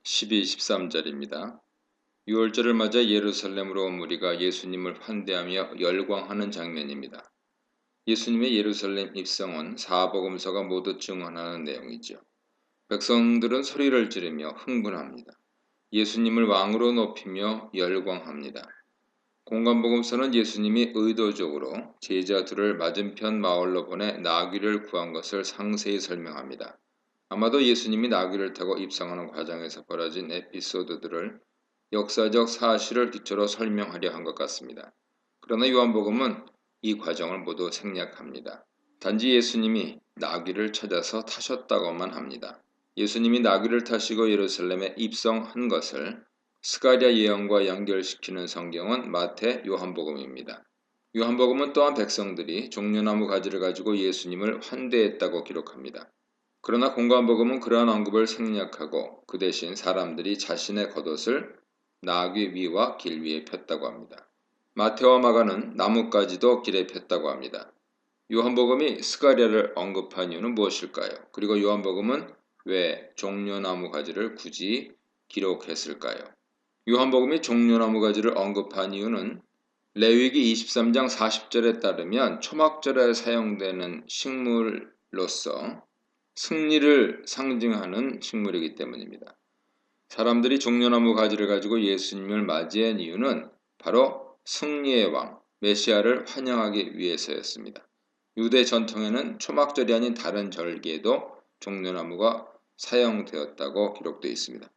12, 13절입니다. 유월절을 맞아 예루살렘으로 온 무리가 예수님을 환대하며 열광하는 장면입니다. 예수님의 예루살렘 입성은 사복음서가 모두 증언하는 내용이죠. 백성들은 소리를 지르며 흥분합니다. 예수님을 왕으로 높이며 열광합니다. 공관복음서는 예수님이 의도적으로 제자들을 맞은편 마을로 보내 나귀를 구한 것을 상세히 설명합니다. 아마도 예수님이 나귀를 타고 입성하는 과정에서 벌어진 에피소드들을 역사적 사실을 기초로 설명하려 한 것 같습니다. 그러나 요한복음은 이 과정을 모두 생략합니다. 단지 예수님이 나귀를 찾아서 타셨다고만 합니다. 예수님이 나귀를 타시고 예루살렘에 입성한 것을 스가랴 예언과 연결시키는 성경은 마태, 요한복음입니다. 요한복음은 또한 백성들이 종려나무 가지를 가지고 예수님을 환대했다고 기록합니다. 그러나 공관복음은 그러한 언급을 생략하고 그 대신 사람들이 자신의 겉옷을 나귀 위와 길 위에 폈다고 합니다. 마태와 마가는 나뭇가지도 길에 폈다고 합니다. 요한복음이 스가랴를 언급한 이유는 무엇일까요? 그리고 요한복음은 왜 종려나무 가지를 굳이 기록했을까요? 요한복음이 종려나무 가지를 언급한 이유는 레위기 23장 40절에 따르면 초막절에 사용되는 식물로서 승리를 상징하는 식물이기 때문입니다. 사람들이 종려나무 가지를 가지고 예수님을 맞이한 이유는 바로 승리의 왕, 메시아를 환영하기 위해서였습니다. 유대 전통에는 초막절이 아닌 다른 절기에도 종려나무가 사용되었다고 기록되어 있습니다.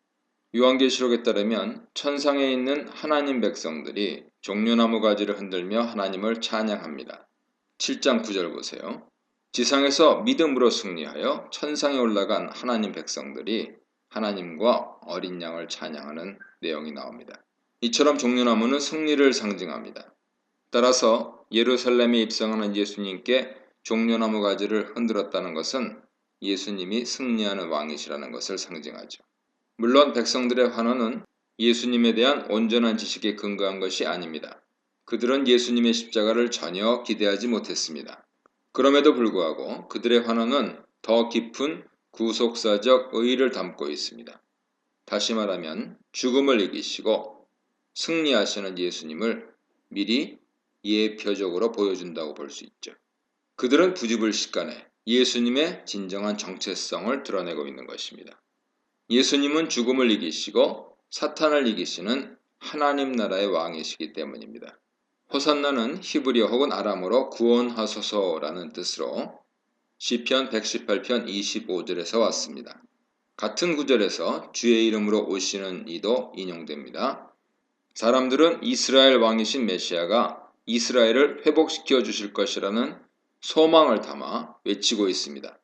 요한계시록에 따르면 천상에 있는 하나님 백성들이 종려나무 가지를 흔들며 하나님을 찬양합니다. 7장 9절 보세요. 지상에서 믿음으로 승리하여 천상에 올라간 하나님 백성들이 하나님과 어린 양을 찬양하는 내용이 나옵니다. 이처럼 종려나무는 승리를 상징합니다. 따라서 예루살렘에 입성하는 예수님께 종려나무 가지를 흔들었다는 것은 예수님이 승리하는 왕이시라는 것을 상징하죠. 물론 백성들의 환호는 예수님에 대한 온전한 지식에 근거한 것이 아닙니다. 그들은 예수님의 십자가를 전혀 기대하지 못했습니다. 그럼에도 불구하고 그들의 환호는 더 깊은 구속사적 의의를 담고 있습니다. 다시 말하면 죽음을 이기시고 승리하시는 예수님을 미리 예표적으로 보여준다고 볼 수 있죠. 그들은 부지불식간에 예수님의 진정한 정체성을 드러내고 있는 것입니다. 예수님은 죽음을 이기시고 사탄을 이기시는 하나님 나라의 왕이시기 때문입니다. 호산나는 히브리어 혹은 아람어로 구원하소서라는 뜻으로 시편 118편 25절에서 왔습니다. 같은 구절에서 주의 이름으로 오시는 이도 인용됩니다. 사람들은 이스라엘 왕이신 메시아가 이스라엘을 회복시켜 주실 것이라는 소망을 담아 외치고 있습니다.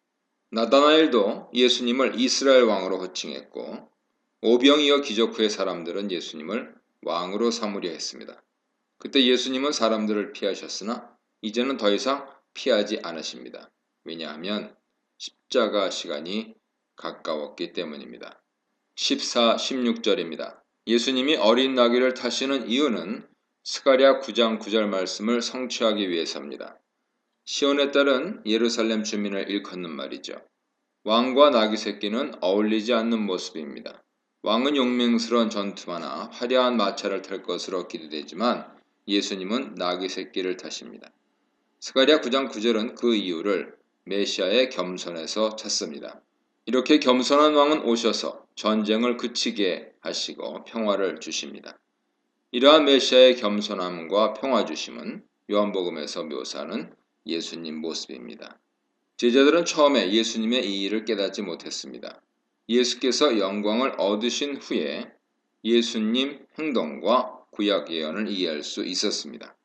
나다나엘도 예수님을 이스라엘 왕으로 호칭했고 오병이어 기적 후의 사람들은 예수님을 왕으로 삼으려 했습니다. 그때 예수님은 사람들을 피하셨으나 이제는 더 이상 피하지 않으십니다. 왜냐하면 십자가 시간이 가까웠기 때문입니다. 14, 16절입니다. 예수님이 어린 나귀를 타시는 이유는 스가랴 9장 9절 말씀을 성취하기 위해서입니다. 시온에 따른 예루살렘 주민을 일컫는 말이죠. 왕과 나귀 새끼는 어울리지 않는 모습입니다. 왕은 용맹스러운 전투마나 화려한 마차를 탈 것으로 기대되지만 예수님은 나귀 새끼를 타십니다. 스가랴 9장 9절은 그 이유를 메시아의 겸손에서 찾습니다. 이렇게 겸손한 왕은 오셔서 전쟁을 그치게 하시고 평화를 주십니다. 이러한 메시아의 겸손함과 평화 주심은 요한복음에서 묘사하는 예수님 모습입니다. 제자들은 처음에 예수님의 이 일을 깨닫지 못했습니다. 예수께서 영광을 얻으신 후에 예수님 행동과 구약 예언을 이해할 수 있었습니다.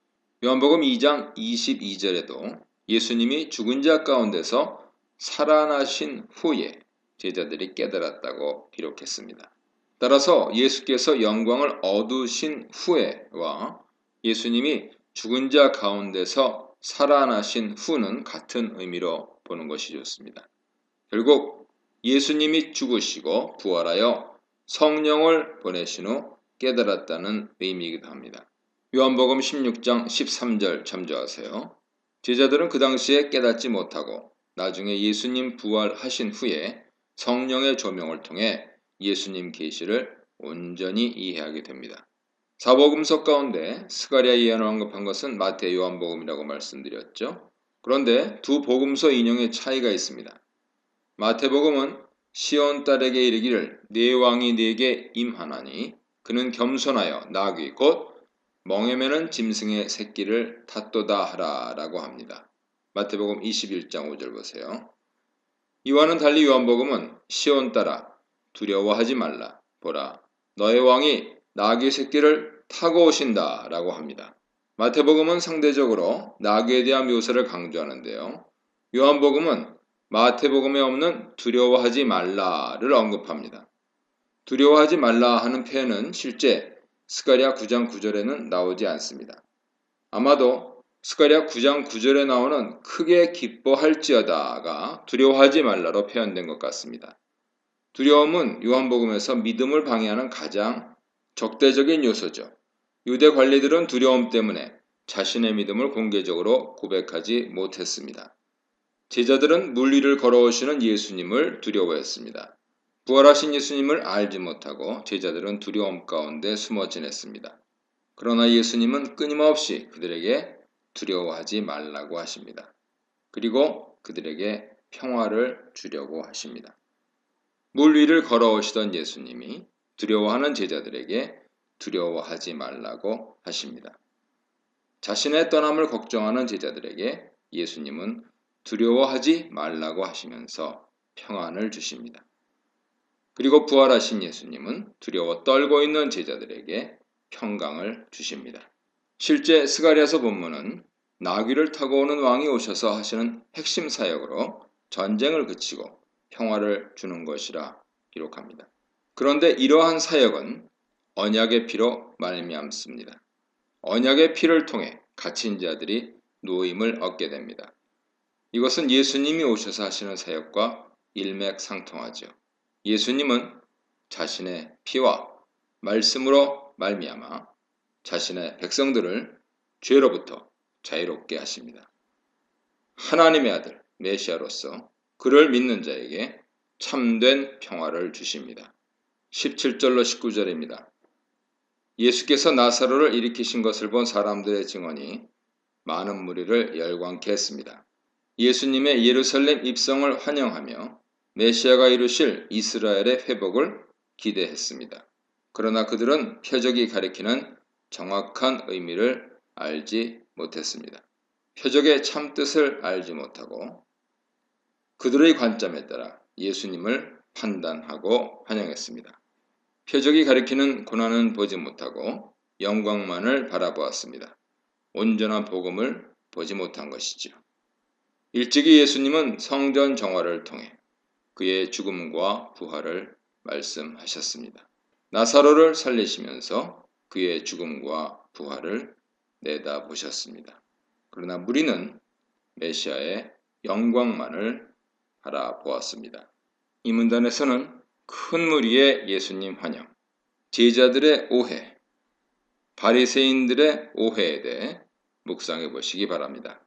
요한복음 2장 22절에도 예수님이 죽은 자 가운데서 살아나신 후에 제자들이 깨달았다고 기록했습니다. 따라서 예수께서 영광을 얻으신 후에와 예수님이 죽은 자 가운데서 살아나신 후는 같은 의미로 보는 것이 좋습니다. 결국 예수님이 죽으시고 부활하여 성령을 보내신 후 깨달았다는 의미이기도 합니다. 요한복음 16장 13절 참조하세요. 제자들은 그 당시에 깨닫지 못하고 나중에 예수님 부활하신 후에 성령의 조명을 통해 예수님 계시를 온전히 이해하게 됩니다. 사복음서 가운데 스가랴 예언을 언급한 것은 마태, 요한복음이라고 말씀드렸죠. 그런데 두 복음서 인용의 차이가 있습니다. 마태복음은 시온 딸에게 이르기를 네 왕이 네게 임하나니 그는 겸손하여 나귀 곧 멍에 매는 짐승의 새끼를 탔도다 하라 라고 합니다. 마태복음 21장 5절 보세요. 이와는 달리 요한복음은 시온 딸아 두려워하지 말라 보라 너의 왕이 나귀 새끼를 타고 오신다 라고 합니다. 마태복음은 상대적으로 나귀에 대한 묘사를 강조하는데요. 요한복음은 마태복음에 없는 두려워하지 말라를 언급합니다. 두려워하지 말라 하는 표현은 실제 스가랴 9장 9절에는 나오지 않습니다. 아마도 스가랴 9장 9절에 나오는 크게 기뻐할지어다가 두려워하지 말라로 표현된 것 같습니다. 두려움은 요한복음에서 믿음을 방해하는 가장 적대적인 요소죠. 유대 관리들은 두려움 때문에 자신의 믿음을 공개적으로 고백하지 못했습니다. 제자들은 물 위를 걸어오시는 예수님을 두려워했습니다. 부활하신 예수님을 알지 못하고 제자들은 두려움 가운데 숨어 지냈습니다. 그러나 예수님은 끊임없이 그들에게 두려워하지 말라고 하십니다. 그리고 그들에게 평화를 주려고 하십니다. 물 위를 걸어오시던 예수님이 두려워하는 제자들에게 두려워하지 말라고 하십니다. 자신의 떠남을 걱정하는 제자들에게 예수님은 두려워하지 말라고 하시면서 평안을 주십니다. 그리고 부활하신 예수님은 두려워 떨고 있는 제자들에게 평강을 주십니다. 실제 스가랴서 본문은 나귀를 타고 오는 왕이 오셔서 하시는 핵심 사역으로 전쟁을 그치고 평화를 주는 것이라 기록합니다. 그런데 이러한 사역은 언약의 피로 말미암습니다. 언약의 피를 통해 갇힌 자들이 노임을 얻게 됩니다. 이것은 예수님이 오셔서 하시는 사역과 일맥상통하죠. 예수님은 자신의 피와 말씀으로 말미암아 자신의 백성들을 죄로부터 자유롭게 하십니다. 하나님의 아들 메시아로서 그를 믿는 자에게 참된 평화를 주십니다. 17절로 19절입니다. 예수께서 나사로를 일으키신 것을 본 사람들의 증언이 많은 무리를 열광케 했습니다. 예수님의 예루살렘 입성을 환영하며 메시아가 이루실 이스라엘의 회복을 기대했습니다. 그러나 그들은 표적이 가리키는 정확한 의미를 알지 못했습니다. 표적의 참뜻을 알지 못하고 그들의 관점에 따라 예수님을 판단하고 환영했습니다. 표적이 가리키는 고난은 보지 못하고 영광만을 바라보았습니다. 온전한 복음을 보지 못한 것이죠. 일찍이 예수님은 성전 정화를 통해 그의 죽음과 부활을 말씀하셨습니다. 나사로를 살리시면서 그의 죽음과 부활을 내다보셨습니다. 그러나 무리는 메시아의 영광만을 바라보았습니다. 이 문단에서는 큰 무리의 예수님 환영, 제자들의 오해, 바리새인들의 오해에 대해 묵상해 보시기 바랍니다.